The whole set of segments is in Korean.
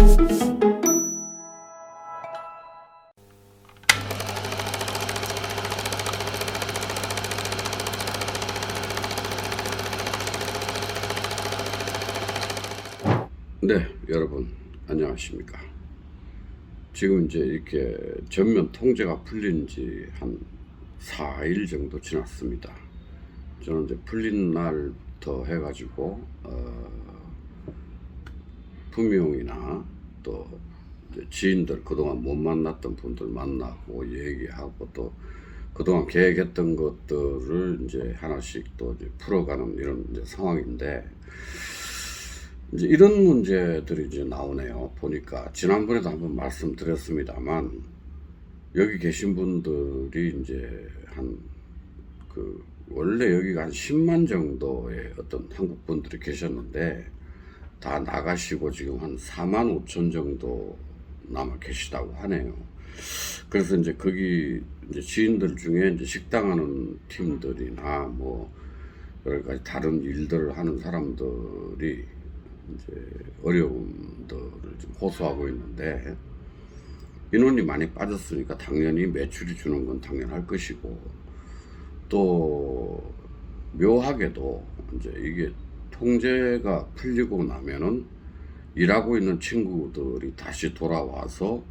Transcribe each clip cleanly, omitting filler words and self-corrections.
네, 여러분 안녕하십니까. 지금 이제 이렇게 전면 통제가 풀린 지 한 4일 정도 지났습니다. 저는 이제 풀린 날부터 해가지고 품위용이나 또 이제 지인들, 그동안 못 만났던 분들 만나고 얘기하고, 또 그동안 계획했던 것들을 이제 하나씩 또 이제 풀어가는 이런 이제 상황인데, 이제 이런 문제들이 이제 나오네요. 보니까 지난번에도 한번 말씀드렸습니다만, 여기 계신 분들이 이제 원래 여기가 한 10만 정도의 어떤 한국 분들이 계셨는데, 다 나가시고 지금 한 4만 5천 정도 남아 계시다고 하네요. 그래서 이제 거기 이제 지인들 중에 이제 식당 하는 팀들이나 뭐 여러 가지 다른 일들을 하는 사람들이 이제 어려움들을 좀 호소하고 있는데, 인원이 많이 빠졌으니까 당연히 매출이 주는 건 당연할 것이고, 또 묘하게도 이제 이게 통제가 풀리고 나면은 일하고 있는 친구들이 다시 돌아와서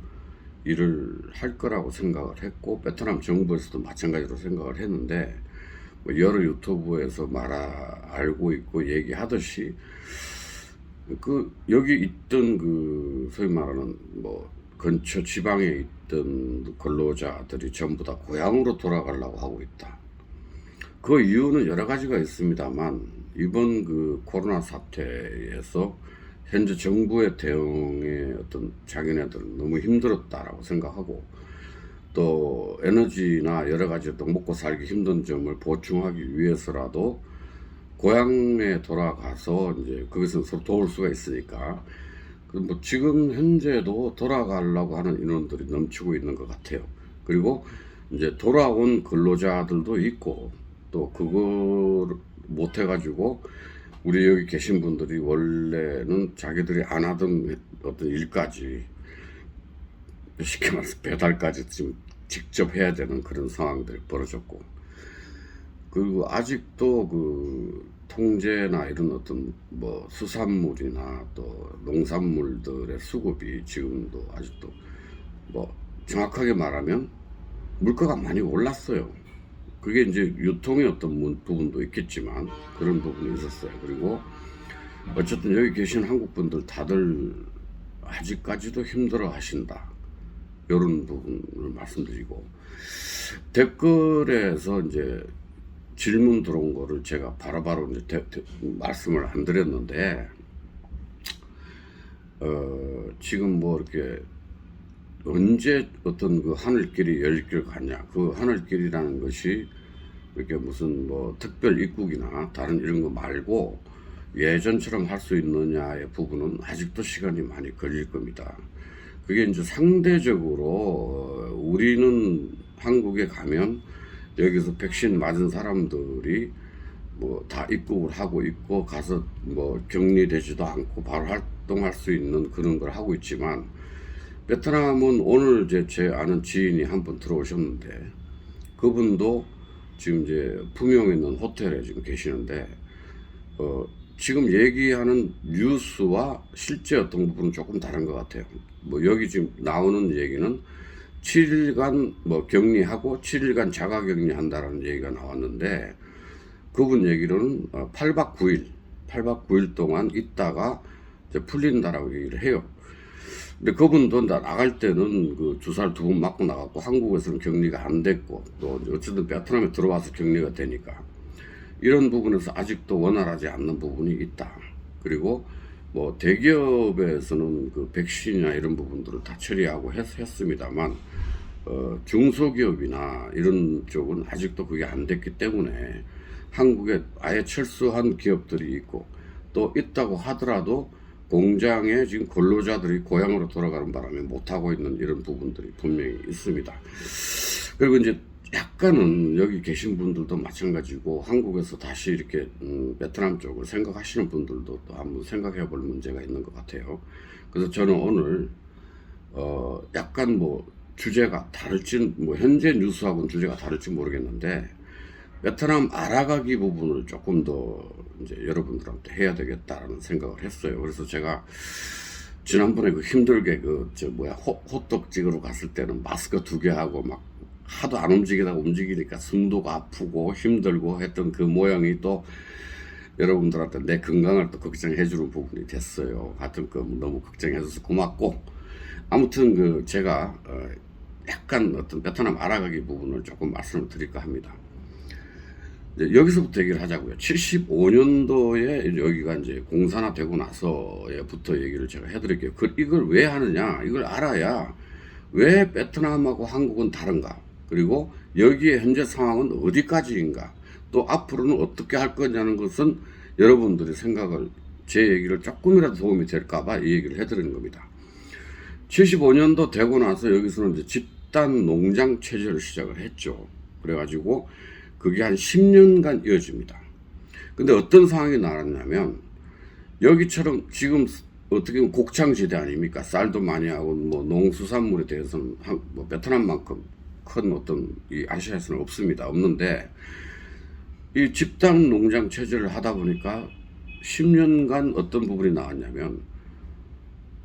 일을 할 거라고 생각을 했고, 베트남 정부에서도 마찬가지로 생각을 했는데, 뭐 여러 유튜브에서 알고 있고 얘기하듯이, 여기 있던 소위 말하는 뭐 근처 지방에 있던 근로자들이 전부 다 고향으로 돌아가려고 하고 있다. 그 이유는 여러 가지가 있습니다만, 이번 코로나 사태에서 현재 정부의 대응에 어떤 자기네들은 너무 힘들었다라고 생각하고, 또 에너지나 여러 가지 또 먹고 살기 힘든 점을 보충하기 위해서라도 고향에 돌아가서 이제 거기서 서로 도울 수가 있으니까, 뭐 지금 현재도 돌아가려고 하는 인원들이 넘치고 있는 것 같아요. 그리고 이제 돌아온 근로자들도 있고, 또 그걸 못 해가지고 우리 여기 계신 분들이 원래는 자기들이 안 하던 어떤 일까지, 쉽게 말해서 배달까지 지금 직접 해야 되는 그런 상황들이 벌어졌고, 그리고 아직도 통제나 이런 어떤 뭐 수산물이나 또 농산물들의 수급이 지금도 아직도 뭐 정확하게 말하면 물가가 많이 올랐어요. 그게 이제 유통의 어떤 부분도 있겠지만 그런 부분이 있었어요. 그리고 어쨌든 여기 계신 한국 분들 다들 아직까지도 힘들어 하신다, 이런 부분을 말씀드리고, 댓글에서 이제 질문 들어온 거를 제가 바로바로 이제 말씀을 안 드렸는데, 지금 뭐 이렇게 언제 어떤 하늘길이 열릴 것 같냐, 하늘길이라는 것이 이렇게 무슨 뭐 특별 입국이나 다른 이런 거 말고 예전처럼 할 수 있느냐의 부분은 아직도 시간이 많이 걸릴 겁니다. 그게 이제 상대적으로 우리는 한국에 가면 여기서 백신 맞은 사람들이 뭐 다 입국을 하고 있고, 가서 뭐 격리되지도 않고 바로 활동할 수 있는 그런 걸 하고 있지만, 베트남은 오늘 제 아는 지인이 한 분 들어오셨는데, 그분도 지금 이제 품용에 있는 호텔에 지금 계시는데, 지금 얘기하는 뉴스와 실제 어떤 부분은 조금 다른 것 같아요. 뭐 여기 지금 나오는 얘기는 7일간 뭐 격리하고 7일간 자가 격리한다라는 얘기가 나왔는데, 그분 얘기로는 8박 9일 동안 있다가 이제 풀린다라고 얘기를 해요. 근데 그분도 나갈 때는 주사를 2번 맞고 나갔고, 한국에서는 격리가 안 됐고, 또 어쨌든 베트남에 들어와서 격리가 되니까 이런 부분에서 아직도 원활하지 않는 부분이 있다. 그리고 뭐 대기업에서는 백신이나 이런 부분들을 다 처리하고 했습니다만, 중소기업이나 이런 쪽은 아직도 그게 안 됐기 때문에 한국에 아예 철수한 기업들이 있고, 또 있다고 하더라도 공장에 지금 근로자들이 고향으로 돌아가는 바람에 못하고 있는 이런 부분들이 분명히 있습니다. 그리고 이제 약간은 여기 계신 분들도 마찬가지고 한국에서 다시 이렇게 베트남 쪽을 생각하시는 분들도 또 한번 생각해 볼 문제가 있는 것 같아요. 그래서 저는 오늘 약간 뭐 주제가 다를지 뭐 현재 뉴스하고는 주제가 다를지 모르겠는데 베트남 알아가기 부분을 조금 더 이제 여러분들한테 해야 되겠다라는 생각을 했어요. 그래서 제가 지난번에 그 힘들게 그 저 뭐야 호떡 찍으러 갔을 때는 마스크 2개 하고 막 하도 안 움직이다가 움직이니까 숨도 아프고 힘들고 했던 그 모양이 또 여러분들한테 내 건강을 또 걱정해 주는 부분이 됐어요. 하여튼 그 너무 걱정해 줘서 고맙고 아무튼 그 제가 약간 어떤 베트남 알아가기 부분을 조금 말씀을 드릴까 합니다. 이제 여기서부터 얘기를 하자고요. 75년도에 여기가 이제 공산화 되고 나서부터 얘기를 제가 해드릴게요. 이걸 왜 하느냐? 이걸 알아야 왜 베트남하고 한국은 다른가? 그리고 여기에 현재 상황은 어디까지인가? 또 앞으로는 어떻게 할 거냐는 것은 여러분들이 생각을 제 얘기를 조금이라도 도움이 될까봐 이 얘기를 해드리는 겁니다. 75년도 되고 나서 여기서는 이제 집단 농장 체제를 시작을 했죠. 그래가지고 그게 한 10년간 이어집니다. 근데 어떤 상황이 나왔냐면 여기처럼 지금 어떻게 보면 곡창지대 아닙니까? 쌀도 많이 하고 뭐 농수산물에 대해서는 뭐 베트남만큼 큰 어떤 이 아시아에서는 없습니다. 없는데 이 집단 농장 체제를 하다 보니까 10년간 어떤 부분이 나왔냐면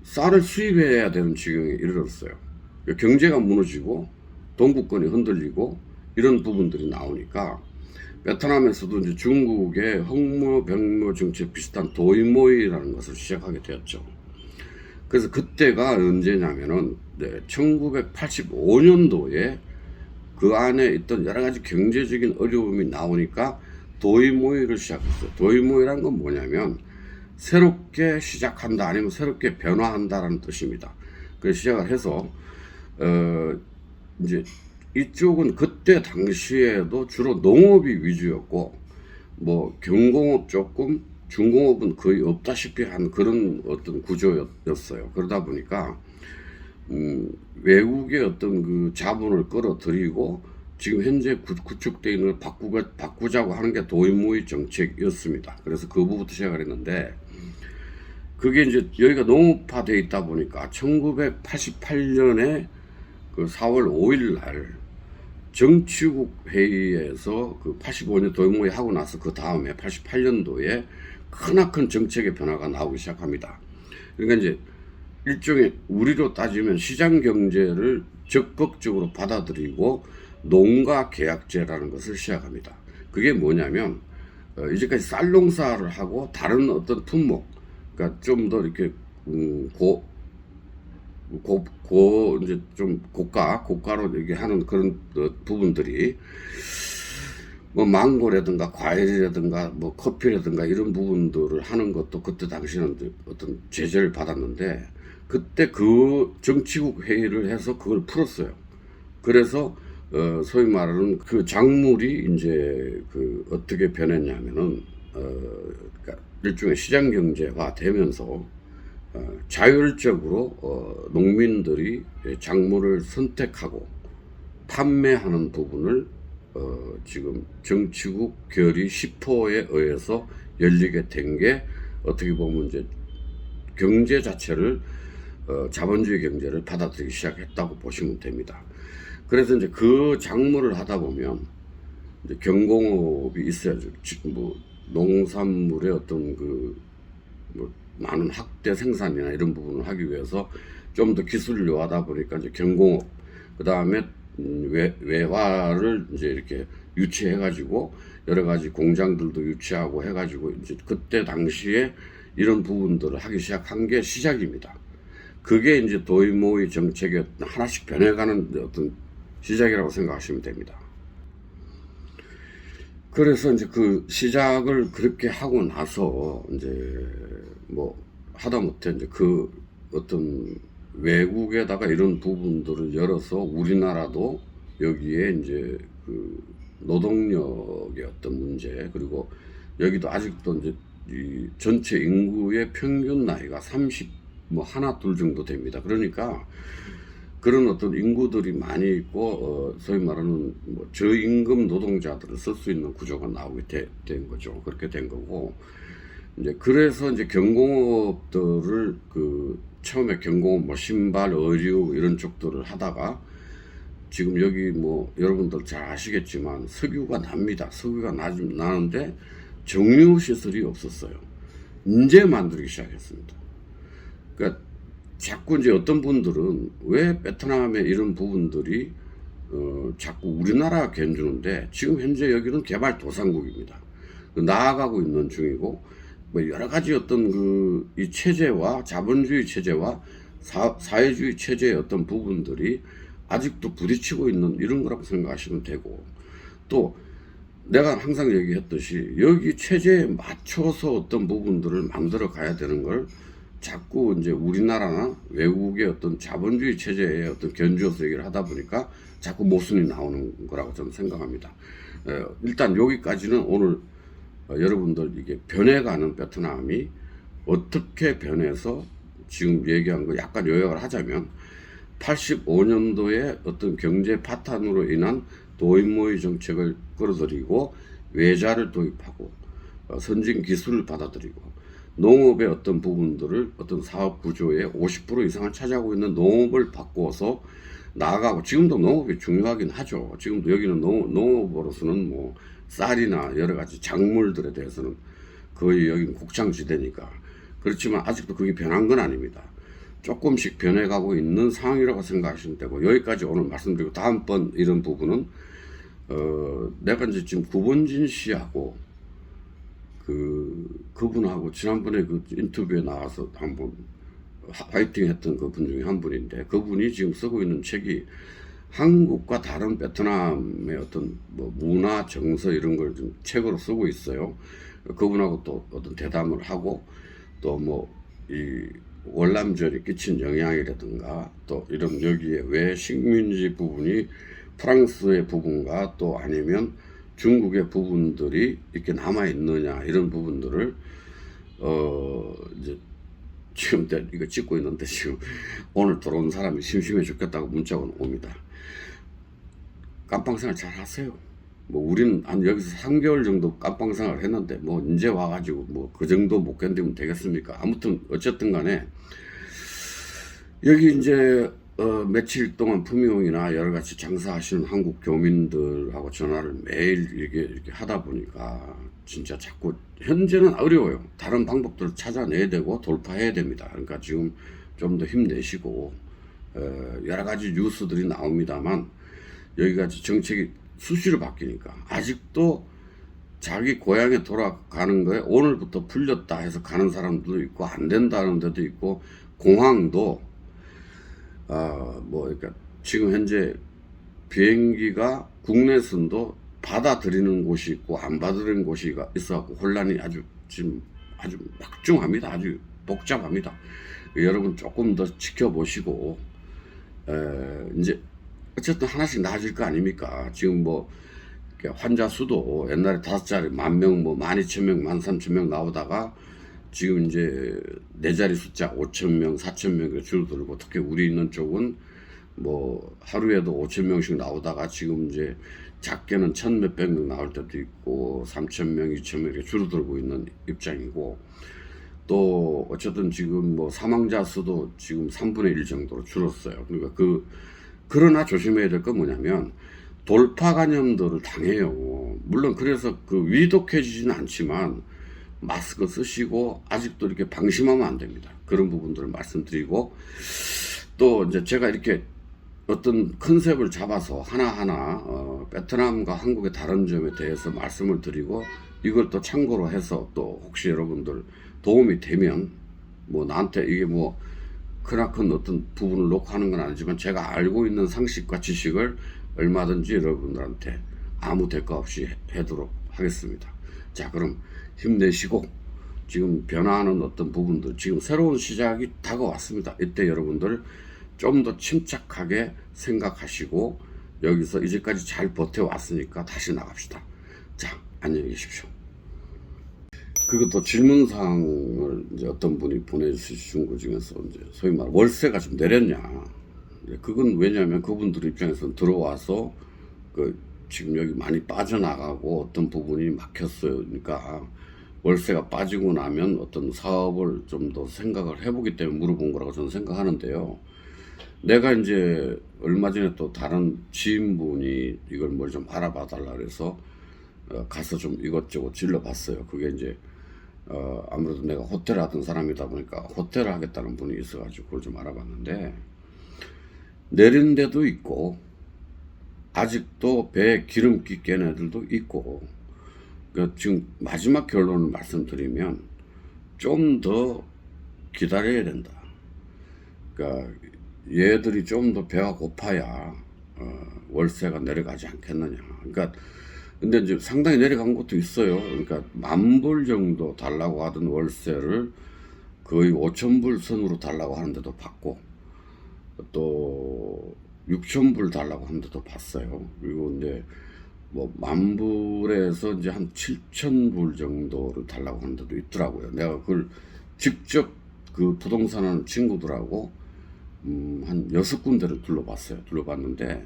쌀을 수입해야 되는 지경에 이르렀어요. 경제가 무너지고 동북권이 흔들리고 이런 부분들이 나오니까 베트남에서도 이제 중국의 흑모-백모 정책 비슷한 도이모이라는 것을 시작하게 되었죠. 그래서 그때가 언제냐면은 1985년도에 그 안에 있던 여러 가지 경제적인 어려움이 나오니까 도이모이를 시작했어요. 도이모이란 건 뭐냐면 새롭게 시작한다 아니면 새롭게 변화한다라는 뜻입니다. 그래서 시작을 해서 이제 이쪽은 그때 당시에도 주로 농업이 위주였고 뭐 경공업 조금 중공업은 거의 없다시피 한 그런 어떤 구조였어요. 그러다 보니까 외국의 어떤 그 자본을 끌어들이고 지금 현재 구축되어 있는 걸 바꾸자고 하는 게 도이모이 정책이었습니다. 그래서 그 부분부터 시작을 했는데 그게 이제 여기가 농업화되어 있다 보니까 1988년에 그 4월 5일 날 정치국 회의에서 그 85년 도이모이 하고 나서 그 다음에 88년도에 크나큰 정책의 변화가 나오기 시작합니다. 그러니까 이제 일종의 우리로 따지면 시장 경제를 적극적으로 받아들이고 농가 계약제라는 것을 시작합니다. 그게 뭐냐면 이제까지 쌀 농사를 하고 다른 어떤 품목, 그러니까 좀 더 이렇게 이제 좀 고가로 얘기하는 그런 부분들이 뭐 망고라든가 과일이라든가 뭐 커피라든가 이런 부분들을 하는 것도 그때 당시는 어떤 제재를 받았는데 그때 그 정치국 회의를 해서 그걸 풀었어요. 그래서 소위 말하는 그 작물이 이제 그 어떻게 변했냐면은 그러니까 일종의 시장 경제가 되면서 자율적으로 농민들이 작물을 선택하고 판매하는 부분을 지금 정치국 결의 10호에 의해서 열리게 된 게 어떻게 보면 이제 경제 자체를 자본주의 경제를 받아들이기 시작했다고 보시면 됩니다. 그래서 이제 그 작물을 하다 보면 이제 경공업이 있어야죠. 뭐 농산물의 어떤 그 뭐 많은 학대 생산이나 이런 부분을 하기 위해서 좀 더 기술을 요하다 보니까 이제 경공업, 그 다음에 외화를 이제 이렇게 유치해가지고 여러 가지 공장들도 유치하고 해가지고 이제 그때 당시에 이런 부분들을 하기 시작한 게 시작입니다. 그게 이제 도이모이 정책이 하나씩 변해가는 어떤 시작이라고 생각하시면 됩니다. 그래서 이제 그 시작을 그렇게 하고 나서 이제 뭐 하다못해 이제 그 어떤 외국에다가 이런 부분들을 열어서 우리나라도 여기에 이제 그 노동력의 어떤 문제, 그리고 여기도 아직도 이제 이 전체 인구의 평균 나이가 30 뭐 하나 둘 정도 됩니다. 그러니까 그런 어떤 인구들이 많이 있고 소위 말하는 뭐 저임금 노동자들을 쓸 수 있는 구조가 나오게 된 거죠. 그렇게 된 거고 이제 그래서 이제 경공업들을 그 처음에 경공업 뭐 신발, 의류 이런 쪽들을 하다가 지금 여기 뭐 여러분들 잘 아시겠지만 석유가 납니다. 석유가 나는데 정유 시설이 없었어요. 이제 만들기 시작했습니다. 그러니까 자꾸 이제 어떤 분들은 왜 베트남의 이런 부분들이 자꾸 우리나라가 견주는데 지금 현재 여기는 개발도상국입니다. 나아가고 있는 중이고 뭐 여러 가지 어떤 그 이 체제와 자본주의 체제와 사회주의 체제의 어떤 부분들이 아직도 부딪히고 있는 이런 거라고 생각하시면 되고 또 내가 항상 얘기했듯이 여기 체제에 맞춰서 어떤 부분들을 만들어 가야 되는 걸 자꾸 이제 우리나라나 외국의 어떤 자본주의 체제의 어떤 견주어서 얘기를 하다 보니까 자꾸 모순이 나오는 거라고 저는 생각합니다. 일단 여기까지는 오늘 여러분들 이게 변해가는 베트남이 어떻게 변해서 지금 얘기한 거 약간 요약을 하자면 85년도에 어떤 경제 파탄으로 인한 도입모의 정책을 끌어들이고 외자를 도입하고 선진 기술을 받아들이고 농업의 어떤 부분들을 어떤 사업 구조의 50% 이상을 차지하고 있는 농업을 바꿔서 나아가고 지금도 농업이 중요하긴 하죠. 지금도 여기는 농업으로서는 뭐 쌀이나 여러 가지 작물들에 대해서는 거의 여기는 곡창지대니까 그렇지만 아직도 그게 변한 건 아닙니다. 조금씩 변해가고 있는 상황이라고 생각하시면 되고 여기까지 오늘 말씀드리고 다음번 이런 부분은 내가 이제 지금 구본진 씨하고 그분하고 지난번에 그 인터뷰에 나와서 한번 화이팅 했던 그분 중에 한 분인데 그분이 지금 쓰고 있는 책이 한국과 다른 베트남의 어떤 뭐 문화 정서 이런 걸 좀 책으로 쓰고 있어요. 그분하고 또 어떤 대담을 하고 또 뭐 이 월남전이 끼친 영향이라든가 또 이런 여기에 왜 식민지 부분이 프랑스의 부분과 또 아니면 중국의 부분들이 이렇게 남아 있느냐 이런 부분들을 이제 지금 이거 찍고 있는데 지금 오늘 들어온 사람이 심심해 죽겠다고 문자가 옵니다. 깜빵생활 잘 하세요. 뭐 우리는 한 여기서 3개월 정도 깜빵생활 했는데 뭐 이제 와가지고 뭐 그 정도 못 견디면 되겠습니까? 아무튼 어쨌든 간에 여기 이제 며칠 동안 품위용이나 여러 가지 장사하시는 한국 교민들하고 전화를 매일 이렇게 하다 보니까 진짜 자꾸 현재는 어려워요. 다른 방법들을 찾아내야 되고 돌파해야 됩니다. 그러니까 지금 좀 더 힘내시고 여러 가지 뉴스들이 나옵니다만 여기가 정책이 수시로 바뀌니까 아직도 자기 고향에 돌아가는 거에 오늘부터 풀렸다 해서 가는 사람들도 있고 안 된다는 데도 있고 공항도 뭐 그러니까 지금 현재 비행기가 국내선도 받아들이는 곳이 있고 안 받아들이는 곳이 있어갖고 혼란이 지금 아주 막중합니다. 아주 복잡합니다. 여러분 조금 더 지켜보시고 이제 어쨌든 하나씩 나아질 거 아닙니까? 지금 뭐 환자 수도 옛날에 5자리 10,000명, 뭐 12,000명, 13,000명 나오다가 지금 이제 4자리 숫자 5,000명, 4,000명 줄어들고 특히 우리 있는 쪽은 뭐 하루에도 5,000명씩 나오다가 지금 이제 작게는 1,000몇백 명 나올 때도 있고 3,000명, 2,000명 이렇게 줄어들고 있는 입장이고 또 어쨌든 지금 뭐 사망자 수도 지금 3분의 1 정도로 줄었어요. 그러니까 그러나 조심해야 될 건 뭐냐면 돌파 감염들을 당해요. 물론 그래서 위독해지지는 않지만 마스크 쓰시고 아직도 이렇게 방심하면 안 됩니다. 그런 부분들을 말씀드리고 또 이제 제가 이렇게 어떤 컨셉을 잡아서 하나하나 베트남과 한국의 다른 점에 대해서 말씀을 드리고 이걸 또 참고로 해서 또 혹시 여러분들 도움이 되면 뭐 나한테 이게 뭐 크나큰 어떤 부분을 놓고 하는 건 아니지만 제가 알고 있는 상식과 지식을 얼마든지 여러분들한테 아무 대가 없이 하도록 하겠습니다. 자, 그럼 힘내시고 지금 변화하는 어떤 부분들 지금 새로운 시작이 다가왔습니다. 이때 여러분들 좀 더 침착하게 생각하시고 여기서 이제까지 잘 버텨왔으니까 다시 나갑시다. 자, 안녕히 계십시오. 그것도 질문사항을 이제 어떤 분이 보내주신 것 중에서 이제 소위 말 월세가 좀 내렸냐. 그건 왜냐하면 그분들 입장에서는 들어와서 그 지금 여기 많이 빠져나가고 어떤 부분이 막혔어요. 그러니까 월세가 빠지고 나면 어떤 사업을 좀 더 생각을 해보기 때문에 물어본 거라고 저는 생각하는데요. 내가 이제 얼마 전에 또 다른 지인분이 이걸 뭘 좀 알아봐 달라 그래서 가서 좀 이것저것 질러봤어요. 그게 이제 아무래도 내가 호텔을 하던 사람이다 보니까 호텔을 하겠다는 분이 있어가지고 그걸 좀 알아봤는데, 내린 데도 있고 아직도 배에 기름기 깬 애들도 있고, 그러니까 지금 마지막 결론을 말씀드리면 좀 더 기다려야 된다. 그러니까 얘들이 좀 더 배가 고파야 월세가 내려가지 않겠느냐. 그러니까 근데 이제 상당히 내려간 것도 있어요. 그러니까 10,000불 정도 달라고 하던 월세를 거의 5,000불 선으로 달라고 하는데도 받고, 또 6,000불 달라고 하는데도 봤어요. 그리고 이제 뭐 10,000불에서 이제 한 7,000불 정도를 달라고 하는 데도 있더라고요. 내가 그걸 직접 그 부동산 하는 친구들하고 한 6군데를 둘러봤는데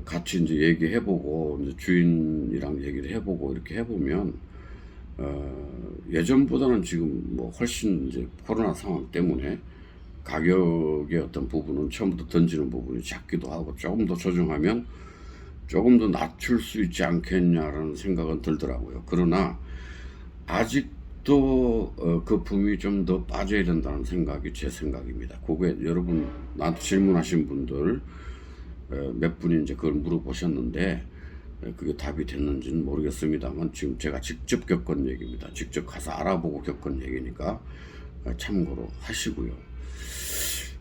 같이 이제 얘기해보고 이제 주인이랑 얘기를 해보고 이렇게 해보면 예전보다는 지금 뭐 훨씬 이제 코로나 상황 때문에 가격의 어떤 부분은 처음부터 던지는 부분이 작기도 하고 조금 더 조정하면 조금 더 낮출 수 있지 않겠냐라는 생각은 들더라고요. 그러나 아직도 거품이 좀 더 빠져야 된다는 생각이 제 생각입니다. 그게 여러분 나한테 질문하신 분들 몇 분이 이제 그걸 물어보셨는데 그게 답이 됐는지는 모르겠습니다만 지금 제가 직접 겪은 얘기입니다. 직접 가서 알아보고 겪은 얘기니까 참고로 하시고요.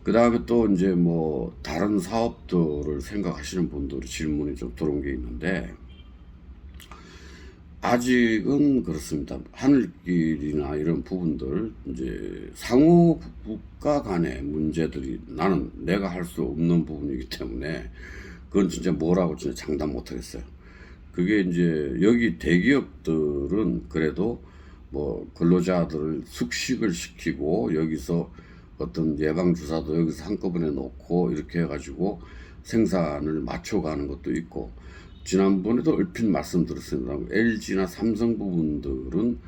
그 다음에 또 이제 뭐 다른 사업들을 생각하시는 분들이 질문이 좀 들어온 게 있는데, 아직은 그렇습니다. 하늘길이나 이런 부분들 이제 상호 국가 간의 문제들이 나는 내가 할 수 없는 부분이기 때문에 그건 진짜 뭐라고 진짜 장담 못 하겠어요. 그게 이제 여기 대기업들은 그래도 뭐 근로자들을 숙식을 시키고 여기서 어떤 예방주사도 여기서 한꺼번에 놓고 이렇게 해가지고 생산을 맞춰가는 것도 있고, 지난번에도 얼핏 말씀드렸습니다. LG나 삼성 부분들은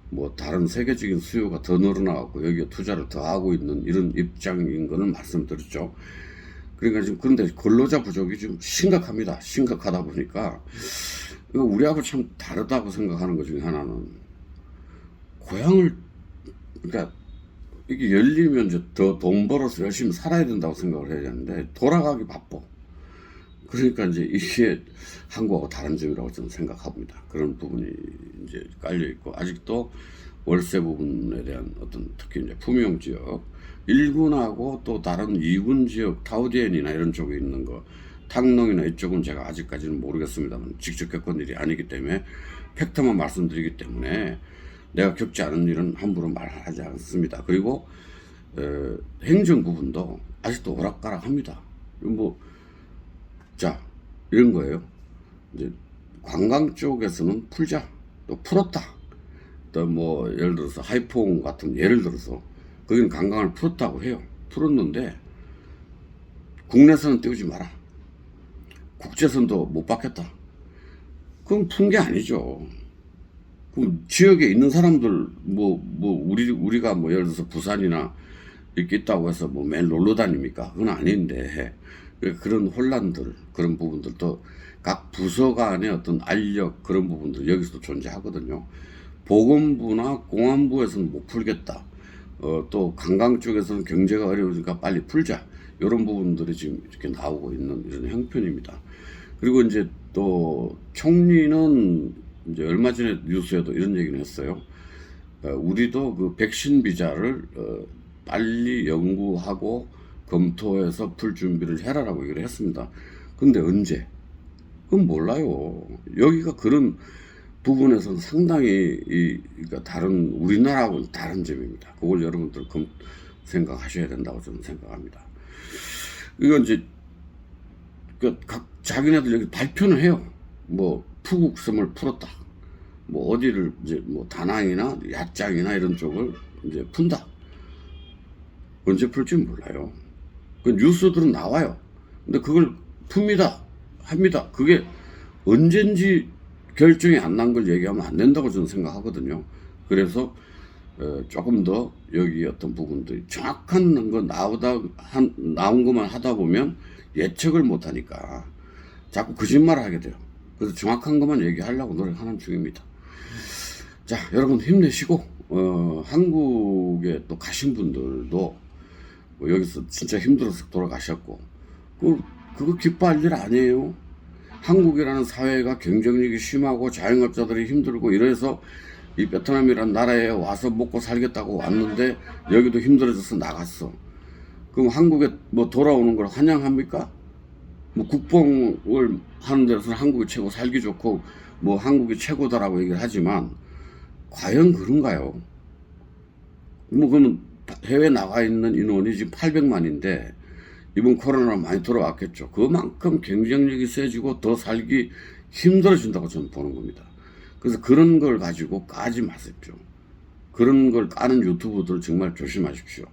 뭐 다른 세계적인 수요가 더 늘어나고 여기에 투자를 더 하고 있는 이런 입장인 거는 말씀드렸죠. 그러니까 지금 그런데 근로자 부족이 좀 심각합니다. 심각하다 보니까 이거 우리하고 참 다르다고 생각하는 것 중에 하나는, 고향을 그러니까 이게 열리면 이제 더 돈 벌어서 열심히 살아야 된다고 생각을 해야 되는데 돌아가기 바빠. 그러니까 이제 이게 한국하고 다른 점이라고 저는 생각합니다. 그런 부분이 이제 깔려 있고, 아직도 월세 부분에 대한 어떤 특히 이제 품용 지역 1군하고 또 다른 2군 지역 타우디엔이나 이런 쪽에 있는 거, 탕농이나 이쪽은 제가 아직까지는 모르겠습니다만 직접 겪은 일이 아니기 때문에 팩트만 말씀드리기 때문에 내가 겪지 않은 일은 함부로 말하지 않습니다. 그리고 행정 부분도 아직도 오락가락합니다. 뭐 자 이런 거예요. 이제 관광 쪽에서는 풀자, 또 풀었다. 또 뭐 예를 들어서 하이퐁 같은 예를 들어서 거기는 관광을 풀었다고 해요. 풀었는데 국내선은 띄우지 마라. 국제선도 못 받겠다. 그럼 푼 게 아니죠. 그럼 지역에 있는 사람들 우리가 뭐 예를 들어서 부산이나 이렇게 있다고 해서 뭐 매일 놀러 다닙니까? 그건 아닌데 그런 혼란들, 그런 부분들도 각 부서 간의 어떤 알력, 그런 부분들 여기서도 존재하거든요. 보건부나 공안부에서는 못 풀겠다. 또 관광 쪽에서는 경제가 어려우니까 빨리 풀자. 이런 부분들이 지금 이렇게 나오고 있는 이런 형편입니다. 그리고 이제 또 총리는 이제 얼마 전에 뉴스에도 이런 얘기를 했어요. 우리도 그 백신 비자를 빨리 연구하고 검토해서 풀 준비를 해라라고 얘기를 했습니다. 근데 언제? 그건 몰라요. 여기가 그런 부분에서는 상당히 그러니까 다른 우리나라하고는 다른 점입니다. 그걸 여러분들 생각하셔야 된다고 저는 생각합니다. 이건 이제 각 자기네들 여기 발표는 해요. 뭐 푸국섬을 풀었다. 뭐 어디를 이제 뭐 다낭이나 야짱이나 이런 쪽을 이제 푼다. 언제 풀지 몰라요. 그 뉴스들은 나와요. 근데 그걸 풉니다. 합니다. 그게 언젠지 결정이 안 난 걸 얘기하면 안 된다고 저는 생각하거든요. 그래서 조금 더 여기 어떤 부분들이 정확한 거 나온 것만 하다 보면 예측을 못 하니까 자꾸 거짓말을 하게 돼요. 그래서 정확한 것만 얘기하려고 노력하는 중입니다. 자, 여러분 힘내시고 한국에 또 가신 분들도 뭐 여기서 진짜 힘들어서 돌아가셨고 그거 기뻐할 일 아니에요. 한국이라는 사회가 경쟁력이 심하고 자영업자들이 힘들고 이래서 이 베트남이라는 나라에 와서 먹고 살겠다고 왔는데 여기도 힘들어져서 나갔어. 그럼 한국에 뭐 돌아오는 걸 환영합니까? 뭐 국뽕을 하는 데서는 한국이 최고, 살기 좋고 뭐 한국이 최고다라고 얘기를 하지만 과연 그런가요? 뭐 그러면 해외 나가 있는 인원이 지금 800만인데 이번 코로나로 많이 돌아왔겠죠. 그만큼 경쟁력이 세지고 더 살기 힘들어진다고 저는 보는 겁니다. 그래서 그런 걸 가지고 까지 마십시오. 그런 걸 까는 유튜브들 정말 조심하십시오.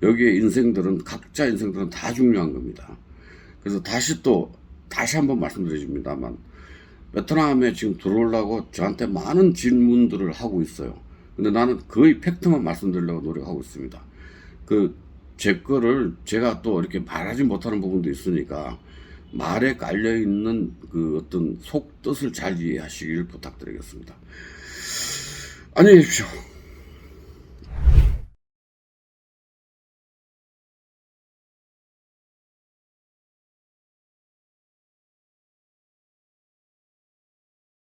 여기에 인생들은, 각자 인생들은 다 중요한 겁니다. 그래서 다시 한번 말씀드립니다만, 베트남에 지금 들어오려고 저한테 많은 질문들을 하고 있어요. 근데 나는 거의 팩트만 말씀드리려고 노력하고 있습니다. 제 거를 제가 또 이렇게 말하지 못하는 부분도 있으니까 말에 깔려있는 그 어떤 속뜻을 잘 이해하시길 부탁드리겠습니다. 안녕히 계십시오.